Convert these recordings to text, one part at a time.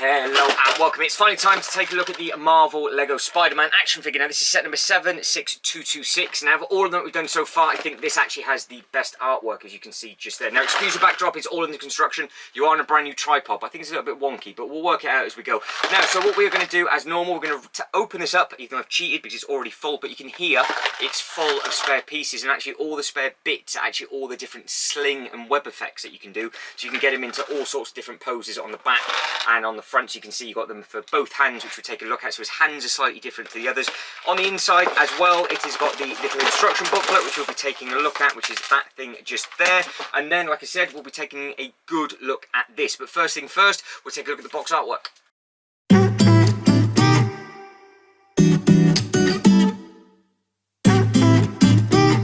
Hello and welcome. It's finally time to take a look at the Marvel Lego Spider-Man action figure. Now this is set number 76226. Now of all of them we've done so far, I think this actually has the best artwork, as you can see just there. Now excuse the backdrop, it's all in the construction. You are on a brand new tripod. I think it's a little bit wonky, but we'll work it out as we go. Now, so what we're going to do as normal, we're going to open this up. Even though I've cheated because it's already full, but you can hear it's full of spare pieces, and actually all the spare bits are actually all the different sling and web effects that you can do. So you can get them into all sorts of different poses on the back and on the front. So you can see you've got them for both hands, which we'll take a look at. So his hands are slightly different to the others. On the inside as well, it has got the little instruction booklet, which we'll be taking a look at, which is that thing just there. And then, like I said, we'll be taking a good look at this. But first thing first, we'll take a look at the box artwork.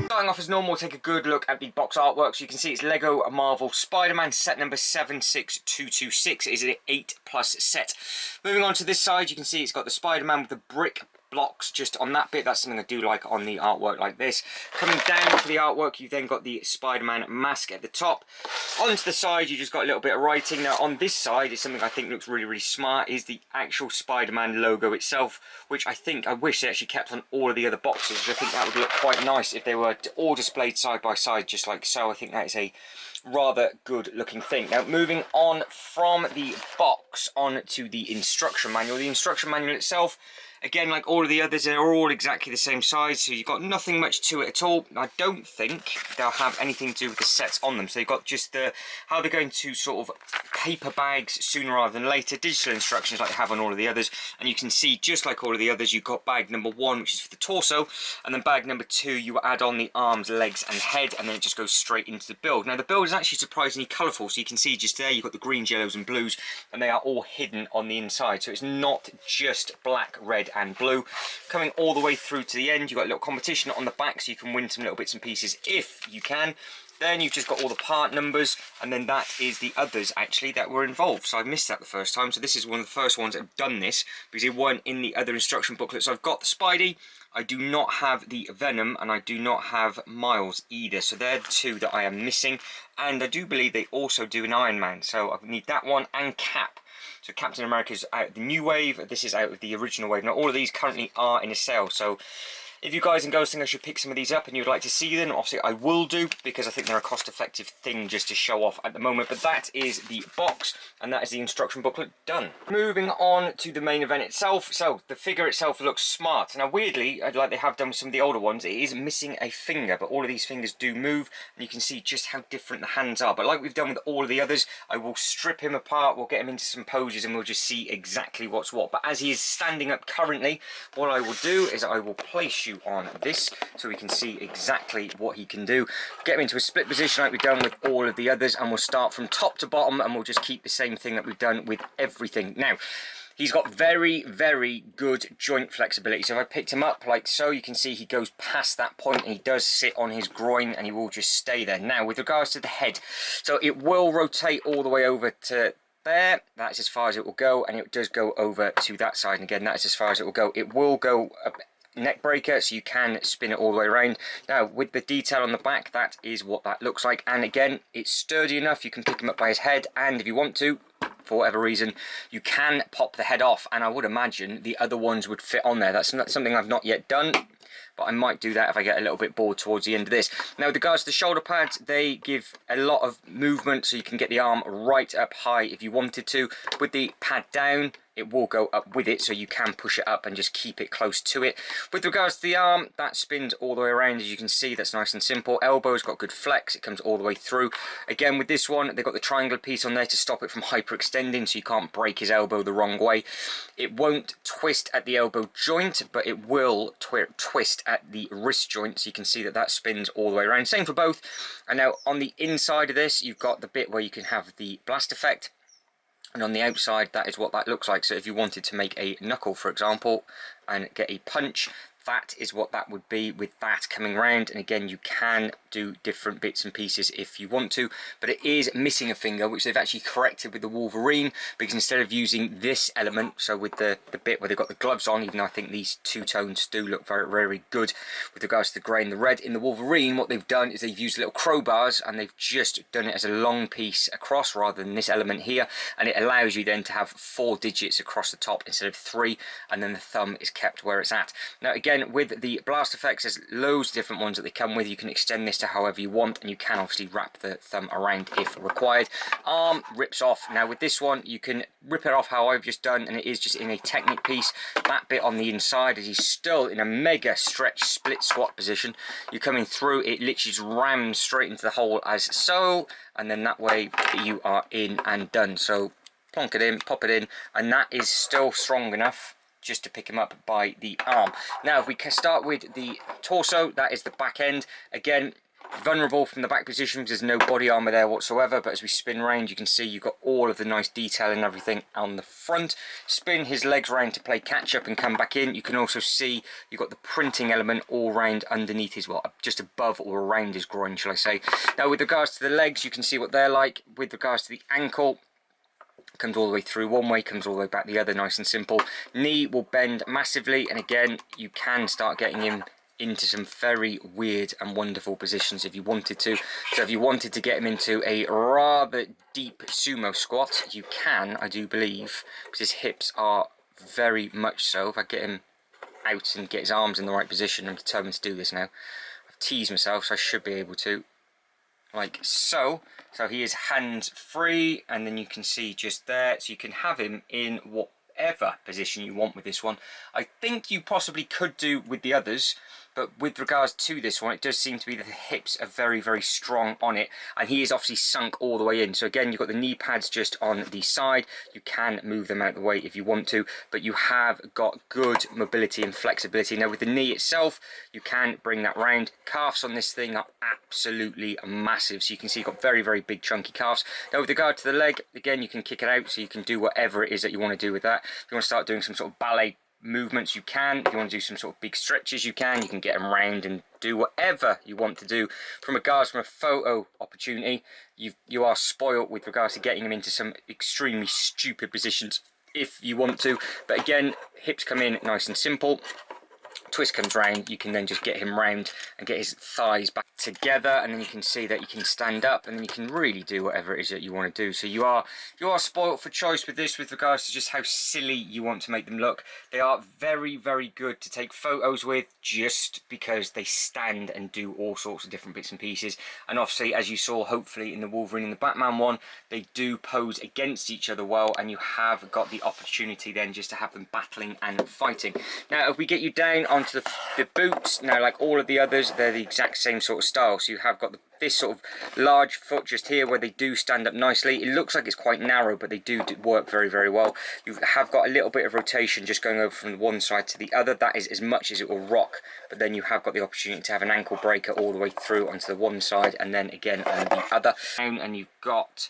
Starting off as normal, we'll take a good look at the box artwork. So you can see it's Lego Marvel Spider-Man set number 76226. It is an 8+ set. Moving on to this side, you can see it's got the Spider-Man with the brick blocks just on that bit. That's something I do like on the artwork like this. Coming down for the artwork, you've then got the Spider-Man mask at the top. Onto the side, you just got a little bit of writing. Now on this side is something I think looks really, really smart, is the actual Spider-Man logo itself, which I wish they actually kept on all of the other boxes. I think that would look quite nice if they were all displayed side by side just like so. I think that is a rather good looking thing. Now moving on from the box on to the instruction manual. The instruction manual itself, again, like all of the others, they're all exactly the same size, so you've got nothing much to it at all. I don't think they'll have anything to do with the sets on them. So you've got just how they're going to sort of paper bags sooner rather than later, digital instructions like they have on all of the others. And you can see, just like all of the others, you've got bag number 1, which is for the torso, and then bag number 2, you add on the arms, legs and head, and then it just goes straight into the build. Now the build is actually surprisingly colourful, so you can see just there, you've got the greens, yellows and blues, and they are all hidden on the inside. So it's not just black, red and blue. Coming all the way through to the end, you've got a little competition on the back, so you can win some little bits and pieces if you can. Then you've just got all the part numbers, and then that is the others actually that were involved. So I missed that the first time, so this is one of the first ones that have done this, because it weren't in the other instruction booklet. So I've got the Spidey, I do not have the Venom, and I do not have Miles either. So they're the two that I am missing, and I do believe they also do an Iron Man, so I need that one, and Cap. So Captain America's out of the new wave, this is out of the original wave. Now all of these currently are in a sale, so if you guys and girls think I should pick some of these up and you'd like to see them, obviously I will do, because I think they're a cost-effective thing just to show off at the moment. But that is the box, and that is the instruction booklet done. Moving on to the main event itself. So the figure itself looks smart. Now weirdly, like they have done with some of the older ones, it is missing a finger, but all of these fingers do move, and you can see just how different the hands are. But like we've done with all of the others, I will strip him apart, we'll get him into some poses, and we'll just see exactly what's what. But as he is standing up currently, what I will do is I will place you on this so we can see exactly what he can do. Get him into a split position like we've done with all of the others, and we'll start from top to bottom, and we'll just keep the same thing that we've done with everything. Now he's got very, very good joint flexibility. So if I picked him up like so, you can see he goes past that point, and he does sit on his groin, and he will just stay there. Now with regards to the head, so it will rotate all the way over to there. That's as far as it will go, and it does go over to that side, and again that is as far as it will go. It will go neck breaker, so you can spin it all the way around. Now with the detail on the back, that is what that looks like, and again it's sturdy enough. You can pick him up by his head, and if you want to, for whatever reason, you can pop the head off, and I would imagine the other ones would fit on there. That's not something I've not yet done, but I might do that if I get a little bit bored towards the end of this. Now with regards to the shoulder pads, they give a lot of movement, so you can get the arm right up high if you wanted to. With the pad down, it will go up with it, so you can push it up and just keep it close to it. With regards to the arm, that spins all the way around, as you can see. That's nice and simple. Elbow's got good flex, it comes all the way through. Again with this one, they've got the triangle piece on there to stop it from hyperextending, so you can't break his elbow the wrong way. It won't twist at the elbow joint, but it will twist at the wrist joint, so you can see that that spins all the way around. Same for both. And now on the inside of this, you've got the bit where you can have the blast effect, and on the outside, that is what that looks like. So if you wanted to make a knuckle, for example, and get a punch, that is what that would be with that coming round. And again, you can do different bits and pieces if you want to, but it is missing a finger, which they've actually corrected with the Wolverine, because instead of using this element, so with the bit where they've got the gloves on, even though I think these two tones do look very, very good with regards to the grey and the red, in the Wolverine what they've done is they've used little crowbars and they've just done it as a long piece across rather than this element here, and it allows you then to have 4 digits across the top instead of 3, and then the thumb is kept where it's at. Now again, with the blast effects, there's loads of different ones that they come with. You can extend this to however you want, and you can obviously wrap the thumb around if required. Arm rips off. Now with this one, you can rip it off how I've just done, and it is just in a Technic piece. That bit on the inside, as he's still in a mega stretch split squat position, you're coming through, it literally just rams straight into the hole as so, and then that way you are in and done. So plonk it in, pop it in, and that is still strong enough just to pick him up by the arm. Now if we can start with the torso, that is the back end. Again, vulnerable from the back position because there's no body armour there whatsoever, but as we spin round you can see you've got all of the nice detail and everything on the front. Spin his legs round to play catch up and come back in. You can also see you've got the printing element all round underneath his, well, just above or around his groin, shall I say. Now with regards to the legs, you can see what they're like. With regards to the ankle, comes all the way through one way, comes all the way back the other, nice and simple. Knee will bend massively, and again you can start getting him into some very weird and wonderful positions if you wanted to. So if you wanted to get him into a rather deep sumo squat, you can, I do believe, because his hips are very much so. If I get him out and get his arms in the right position, I'm determined to do this now. I've teased myself, so I should be able to, like so. So he is hands free, and then you can see just there, so you can have him in whatever position you want with this one. I think you possibly could do with the others, but with regards to this one, it does seem to be that the hips are very, very strong on it, and he is obviously sunk all the way in. So again, you've got the knee pads just on the side. You can move them out of the way if you want to, but you have got good mobility and flexibility. Now with the knee itself, you can bring that round. Calves on this thing are absolutely massive, so you can see you've got very, very big chunky calves. Now with regard to the leg, again, you can kick it out, so you can do whatever it is that you want to do with that. If you want to start doing some sort of ballet movements, you can. If you want to do some sort of big stretches, you can. You can get them round and do whatever you want to do. From regards from a photo opportunity, you are spoilt with regards to getting them into some extremely stupid positions if you want to. But again, hips come in nice and simple. Twist comes round, you can then just get him round and get his thighs back together, and then you can see that you can stand up, and then you can really do whatever it is that you want to do. So you are spoilt for choice with this with regards to just how silly you want to make them look. They are very, very good to take photos with, just because they stand and do all sorts of different bits and pieces. And obviously, as you saw hopefully in the Wolverine and the Batman one, they do pose against each other well, and you have got the opportunity then just to have them battling and fighting. Now if we get you down onto the boots, now like all of the others, they're the exact same sort of style. So you have got this sort of large foot just here where they do stand up nicely. It looks like it's quite narrow, but they do work very, very well. You have got a little bit of rotation just going over from one side to the other. That is as much as it will rock, but then you have got the opportunity to have an ankle breaker all the way through onto the one side and then again on the other. And you've got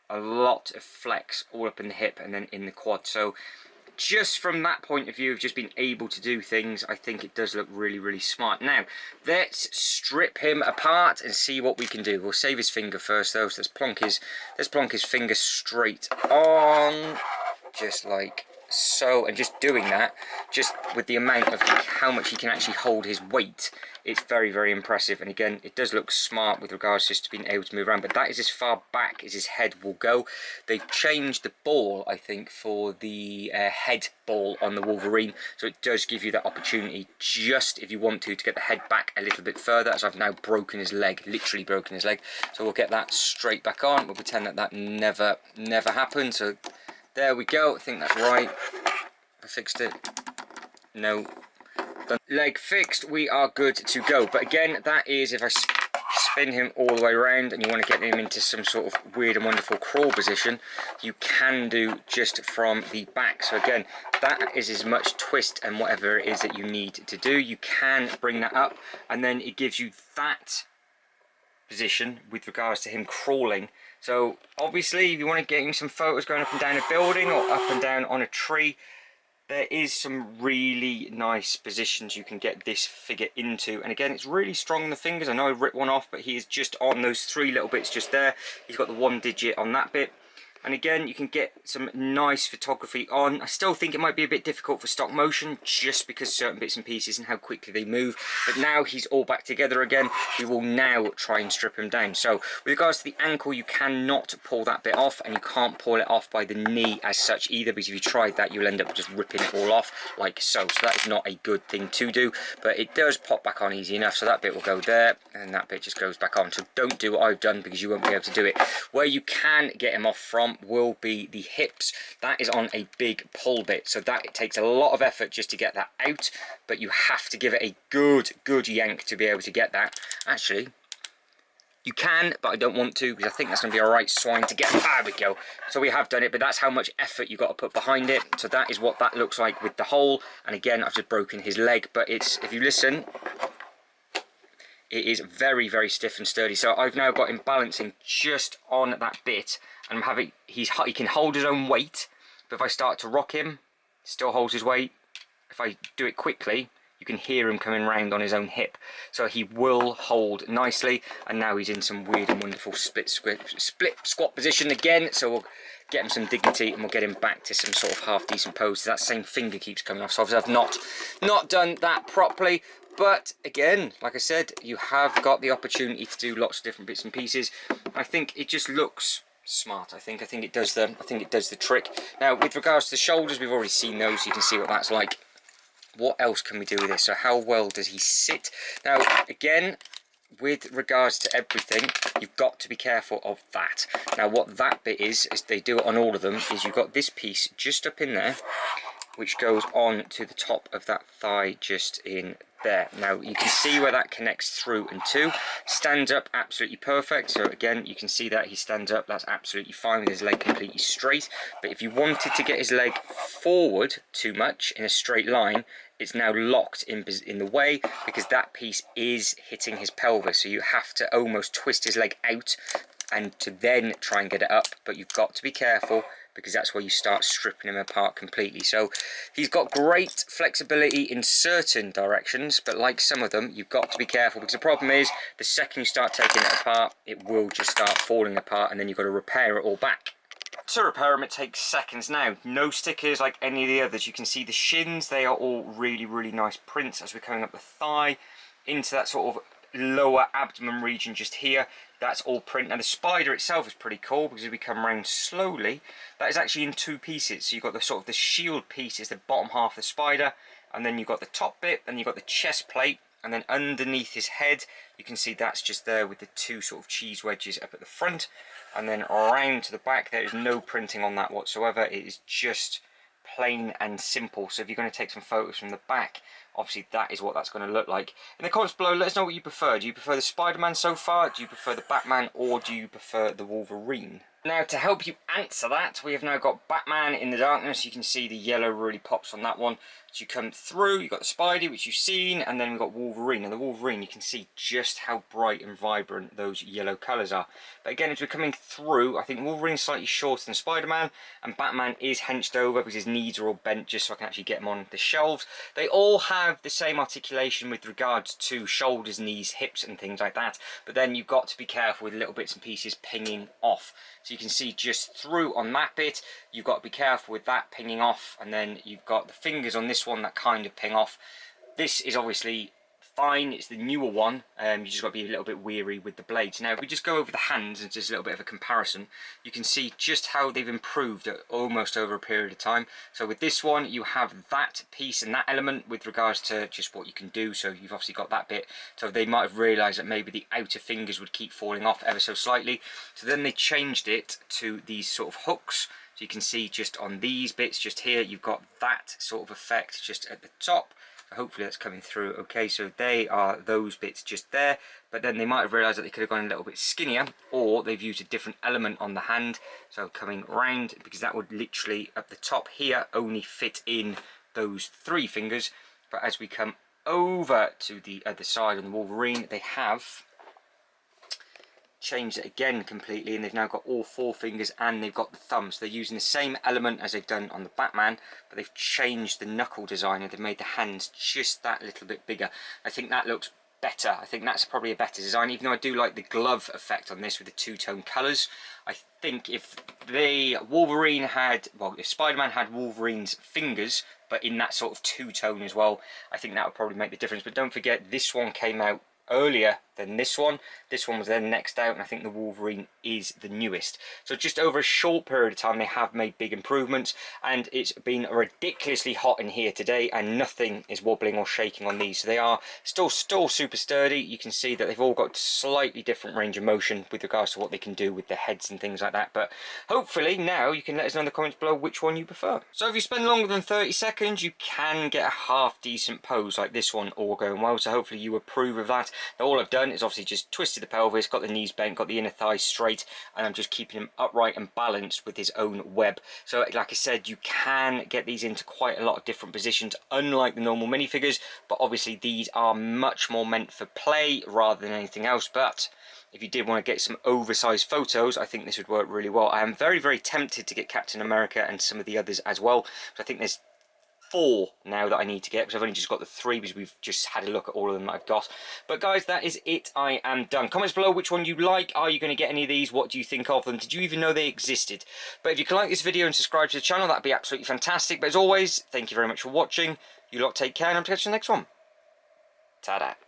a lot of flex all up in the hip and then in the quad. So just from that point of view of just being able to do things, I think it does look really, really smart. Now, let's strip him apart and see what we can do. We'll save his finger first though, so let's plonk his finger straight on, just like so. And just doing that, just with the amount of how much he can actually hold his weight, it's very, very impressive. And again, it does look smart with regards just to being able to move around, but that is as far back as his head will go. They've changed the ball, I think, for the head ball on the Wolverine, so it does give you that opportunity, just if you want to get the head back a little bit further, as I've now broken his leg, literally broken his leg. So we'll get that straight back on. We'll pretend that that never happened. So there we go. I think that's right. I fixed it. No. Done. Leg fixed, we are good to go. But again, that is if I spin him all the way around and you want to get him into some sort of weird and wonderful crawl position, you can do just from the back. So again, that is as much twist and whatever it is that you need to do. You can bring that up, and then it gives you that position with regards to him crawling. So obviously if you want to get him some photos going up and down a building or up and down on a tree, there is some really nice positions you can get this figure into, and again, it's really strong in the fingers. I know I ripped one off, but he is just on those 3 little bits just there. He's got the 1 digit on that bit. And again, you can get some nice photography on. I still think it might be a bit difficult for stop motion, just because certain bits and pieces and how quickly they move. But now he's all back together again, we will now try and strip him down. So with regards to the ankle, you cannot pull that bit off, and you can't pull it off by the knee as such either, because if you tried that, you'll end up just ripping it all off like so. So that is not a good thing to do, but it does pop back on easy enough. So that bit will go there, and that bit just goes back on. So don't do what I've done, because you won't be able to do it. Where you can get him off from will be the hips. That is on a big pull bit, so that it takes a lot of effort just to get that out, but you have to give it a good yank to be able to get that. Actually, you can, but I don't want to, because I think that's going to be a right swine to get. There we go. So we have done it, but that's how much effort you got to put behind it. So that is what that looks like with the hole. And again, I've just broken his leg, but it's, if you listen, it is very, very stiff and sturdy. So I've now got him balancing just on that bit, and I'm having, he can hold his own weight, but if I start to rock him, still holds his weight. If I do it quickly, you can hear him coming round on his own hip. So he will hold nicely, and now he's in some weird and wonderful split squat position again. So we'll get him some dignity, and we'll get him back to some sort of half decent pose. That same finger keeps coming off, so obviously I've not done that properly. But again, like I said, you have got the opportunity to do lots of different bits and pieces. I think it just looks smart. I think it does the trick. Now, with regards to the shoulders, we've already seen those. So you can see what that's like. What else can we do with this? So how well does he sit? Now, again, with regards to everything, you've got to be careful of that. Now, what that bit is they do it on all of them, is you've got this piece just up in there, which goes on to the top of that thigh just in there. Now you can see where that connects through and to. Stands up absolutely perfect. So again, you can see that he stands up, that's absolutely fine with his leg completely straight. But if you wanted to get his leg forward too much in a straight line, it's now locked in the way, because that piece is hitting his pelvis. So you have to almost twist his leg out and to then try and get it up. But you've got to be careful, because that's where you start stripping him apart completely. So he's got great flexibility in certain directions, but like some of them, you've got to be careful, because the problem is the second you start taking it apart, it will just start falling apart, and then you've got to repair it all back. To repair them, it takes seconds. Now, no stickers like any of the others. You can see the shins, they are all really nice prints as we're coming up the thigh into that sort of lower abdomen region just here. That's all print. Now the spider itself is pretty cool, because if we come around slowly, that is actually in 2 pieces. So you've got the sort of the shield piece is the bottom half of the spider, and then you've got the top bit, and you've got the chest plate, and then underneath his head you can see that's just there with the 2 sort of cheese wedges up at the front, and then around to the back there is no printing on that whatsoever. It is just plain and simple. So if you're going to take some photos from the back, obviously that is what that's going to look like. In the comments below, let us know what you prefer. Do you prefer the Spider-Man so far? Do you prefer the Batman? Or do you prefer the Wolverine? Now, to help you answer that, we have now got Batman in the darkness. You can see the yellow really pops on that one. As you come through, you've got the Spidey, which you've seen, and then we've got Wolverine. And the Wolverine, you can see just how bright and vibrant those yellow colours are. But again, as we're coming through, I think Wolverine's slightly shorter than Spider-Man, and Batman is hunched over because his knees are all bent just so I can actually get him on the shelves. They all have the same articulation with regards to shoulders, knees, hips, and things like that. But then you've got to be careful with little bits and pieces pinging off. So you can see just through on that bit, you've got to be careful with that pinging off, and then you've got the fingers on this one that kind of ping off. This is obviously fine, it's the newer one, you just got to be a little bit weary with the blades. Now if we just go over the hands and just a little bit of a comparison, you can see just how they've improved almost over a period of time. So with this one you have that piece and that element with regards to just what you can do, so you've obviously got that bit. So they might have realised that maybe the outer fingers would keep falling off ever so slightly, so then they changed it to these sort of hooks. So you can see just on these bits just here, you've got that sort of effect just at the top. So hopefully that's coming through okay. So they are those bits just there, but then they might have realised that they could have gone a little bit skinnier, or they've used a different element on the hand. So coming round, because that would literally at the top here only fit in those 3 fingers, but as we come over to the other side on the Wolverine, they have changed it again completely, and they've now got all 4 fingers and they've got the thumb. So they're using the same element as they've done on the Batman, but they've changed the knuckle design and they've made the hands just that little bit bigger. I think that looks better. I think that's probably a better design, even though I do like the glove effect on this with the 2-tone colours. I think if Wolverine had, well, if Spider-Man had Wolverine's fingers, but in that sort of 2-tone as well, I think that would probably make the difference. But don't forget, this one came out earlier than this one. This one was then next out, and I think the Wolverine is the newest. So just over a short period of time, they have made big improvements, and it's been ridiculously hot in here today, and nothing is wobbling or shaking on these. So they are still super sturdy. You can see that they've all got slightly different range of motion with regards to what they can do with their heads and things like that. But hopefully now you can let us know in the comments below which one you prefer. So if you spend longer than 30 seconds, you can get a half decent pose like this one, all going well. So hopefully you approve of that. Now all I've done is obviously just twisted the pelvis, got the knees bent, got the inner thighs straight, and I'm just keeping him upright and balanced with his own web. So like I said, you can get these into quite a lot of different positions, unlike the normal minifigures, but obviously these are much more meant for play rather than anything else. But if you did want to get some oversized photos, I think this would work really well. I am very tempted to get Captain America and some of the others as well. So I think there's 4 now that I need to get, because I've only just got the 3 because we've just had a look at all of them that I've got. But guys, that is it. I am done. Comments below which one you like. Are you going to get any of these? What do you think of them? Did you even know they existed? But if you can like this video and subscribe to the channel, that'd be absolutely fantastic. But as always, thank you very much for watching. You lot take care, and I'll catch you in the next one. Ta-da.